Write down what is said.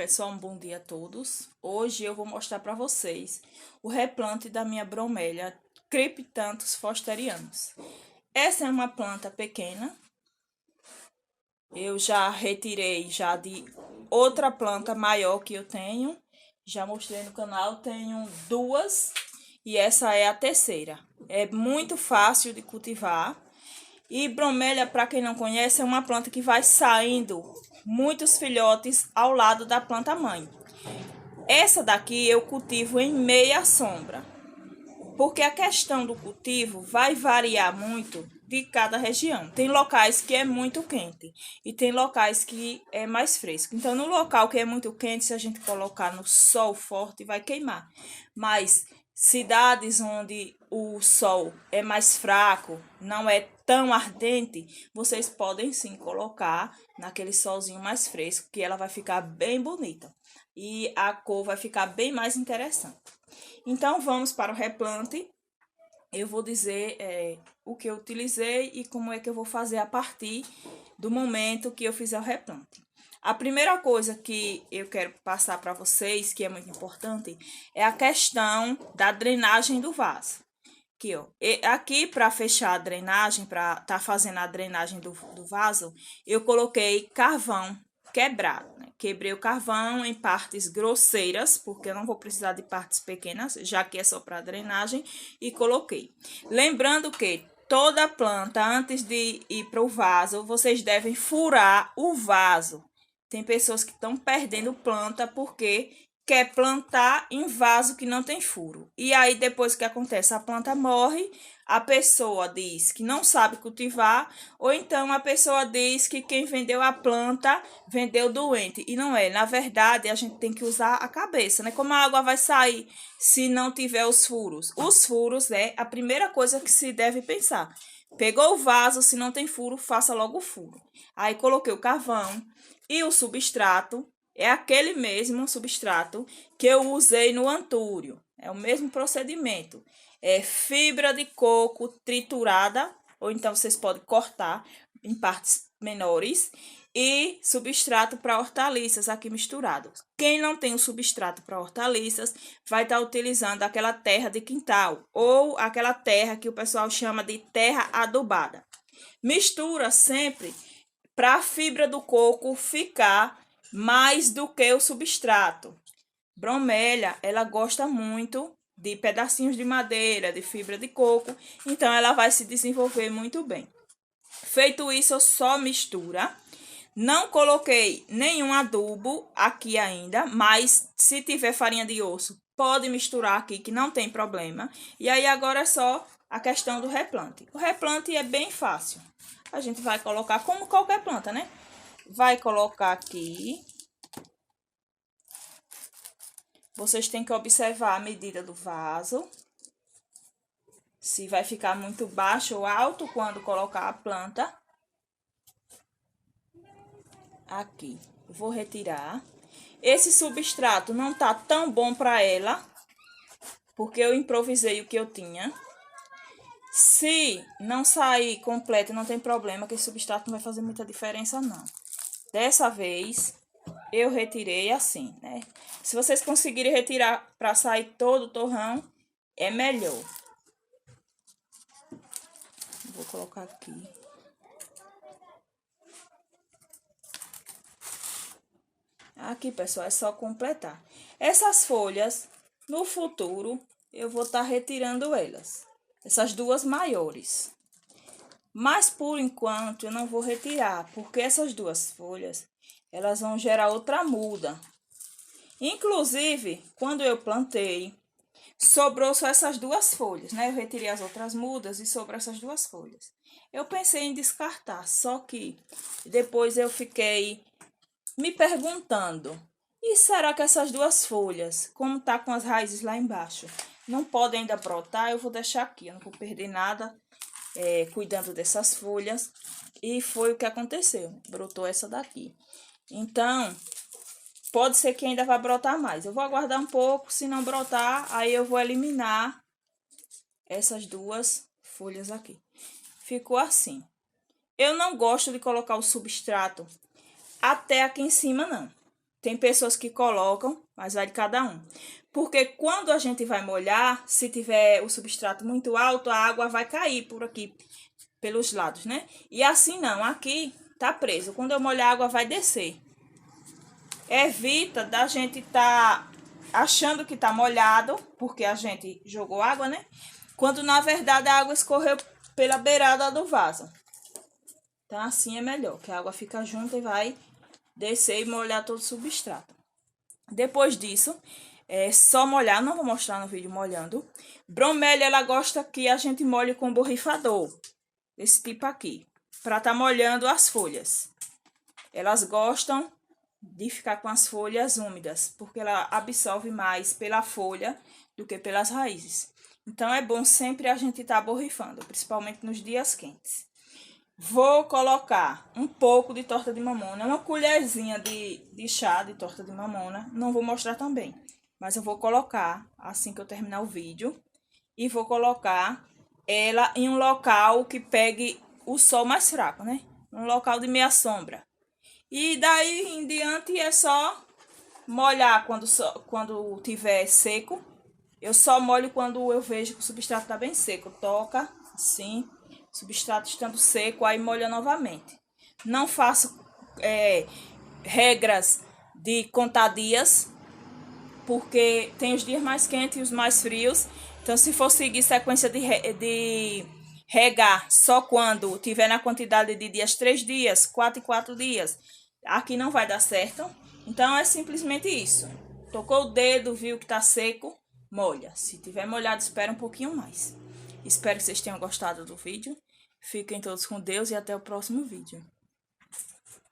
Pessoal, um bom dia a todos. Hoje eu vou mostrar para vocês o replante da minha bromélia Cryptanthus fosterianus. Essa é uma planta pequena. Eu já retirei de outra planta maior que eu tenho. Já mostrei no canal, tenho duas e essa é a terceira. É muito fácil de cultivar. E bromélia, para quem não conhece, é uma planta que vai saindo muitos filhotes ao lado da planta mãe. Essa daqui eu cultivo em meia sombra, porque a questão do cultivo vai variar muito de cada região. Tem locais que é muito quente e tem locais que é mais fresco. Então, no local que é muito quente, se a gente colocar no sol forte, vai queimar. Mas cidades onde o sol é mais fraco, não é tão ardente, vocês podem sim colocar naquele solzinho mais fresco, que ela vai ficar bem bonita e a cor vai ficar bem mais interessante. Então, vamos para o replante. Eu vou dizer o que eu utilizei e como é que eu vou fazer a partir do momento que eu fizer o replante. A primeira coisa que eu quero passar para vocês, que é muito importante, é a questão da drenagem do vaso. Aqui, ó. Aqui, para fechar a drenagem, para estar fazendo a drenagem do vaso, eu coloquei carvão quebrado, né? Quebrei o carvão em partes grosseiras, porque eu não vou precisar de partes pequenas, já que é só para drenagem, e coloquei. Lembrando que toda planta, antes de ir para o vaso, vocês devem furar o vaso. Tem pessoas que estão perdendo planta porque quer plantar em vaso que não tem furo. E aí, depois que acontece, a planta morre, a pessoa diz que não sabe cultivar, ou então a pessoa diz que quem vendeu a planta vendeu doente. E não é. Na verdade, a gente tem que usar a cabeça, né? Como a água vai sair se não tiver os furos? Os furos é a primeira coisa que se deve pensar. Pegou o vaso, se não tem furo, faça logo o furo. Aí, coloquei o carvão e o substrato. É aquele mesmo substrato que eu usei no antúrio. É o mesmo procedimento. É fibra de coco triturada, ou então vocês podem cortar em partes menores. E substrato para hortaliças aqui misturado. Quem não tem o substrato para hortaliças, vai estar utilizando aquela terra de quintal, ou aquela terra que o pessoal chama de terra adubada. Mistura sempre para a fibra do coco ficar mais do que o substrato. Bromélia, ela gosta muito de pedacinhos de madeira, de fibra de coco, então ela vai se desenvolver muito bem. Feito isso, eu só mistura. Não coloquei nenhum adubo aqui ainda, mas se tiver farinha de osso, pode misturar aqui que não tem problema. E aí agora é só a questão do replante. O replante é bem fácil. A gente vai colocar como qualquer planta, né? Vai colocar aqui. Vocês têm que observar a medida do vaso. Se vai ficar muito baixo ou alto quando colocar a planta. Aqui. Eu vou retirar. Esse substrato não tá tão bom para ela, porque eu improvisei o que eu tinha. Se não sair completo, não tem problema, que esse substrato não vai fazer muita diferença, não. Dessa vez, eu retirei assim, né? Se vocês conseguirem retirar para sair todo o torrão, é melhor. Vou colocar aqui. Aqui, pessoal, é só completar. Essas folhas, no futuro, eu vou estar retirando elas. Essas duas maiores. Mas, por enquanto, eu não vou retirar, porque essas duas folhas, elas vão gerar outra muda. Inclusive, quando eu plantei, sobrou só essas duas folhas, né? Eu retirei as outras mudas e sobrou essas duas folhas. Eu pensei em descartar, só que depois eu fiquei me perguntando, e será que essas duas folhas, como tá com as raízes lá embaixo, não podem ainda brotar? Eu vou deixar aqui, eu não vou perder nada cuidando dessas folhas. E foi o que aconteceu, brotou essa daqui. Então, pode ser que ainda vá brotar mais. Eu vou aguardar um pouco, se não brotar, aí eu vou eliminar essas duas folhas aqui. Ficou assim. Eu não gosto de colocar o substrato até aqui em cima, não. Tem pessoas que colocam, mas vai de cada um. Porque quando a gente vai molhar, se tiver o substrato muito alto, a água vai cair por aqui, pelos lados, né? E assim não, aqui tá preso. Quando eu molhar, a água vai descer. Evita da gente tá achando que tá molhado, porque a gente jogou água, né? Quando na verdade a água escorreu pela beirada do vaso. Então assim é melhor, que a água fica junto e vai descer e molhar todo o substrato. Depois disso, é só molhar, não vou mostrar no vídeo molhando. Bromélia, ela gosta que a gente molhe com borrifador, esse tipo aqui, para tá molhando as folhas. Elas gostam de ficar com as folhas úmidas, porque ela absorve mais pela folha do que pelas raízes. Então é bom sempre a gente estar borrifando, principalmente nos dias quentes. Vou colocar um pouco de torta de mamona, uma colherzinha de chá de torta de mamona. Não vou mostrar também, mas eu vou colocar assim que eu terminar o vídeo. E vou colocar ela em um local que pegue o sol mais fraco, né? Um local de meia sombra. E daí em diante é só molhar quando tiver seco. Eu só molho quando eu vejo que o substrato tá bem seco. Toca assim, substrato estando seco, aí molha novamente. Não faço regras de contar dias, porque tem os dias mais quentes e os mais frios. Então, se for seguir sequência de regar só quando tiver na quantidade de dias, 3 dias, 4 e 4 dias, aqui não vai dar certo. Então, é simplesmente isso. Tocou o dedo, viu que tá seco, molha. Se tiver molhado, espera um pouquinho mais. Espero que vocês tenham gostado do vídeo. Fiquem todos com Deus e até o próximo vídeo.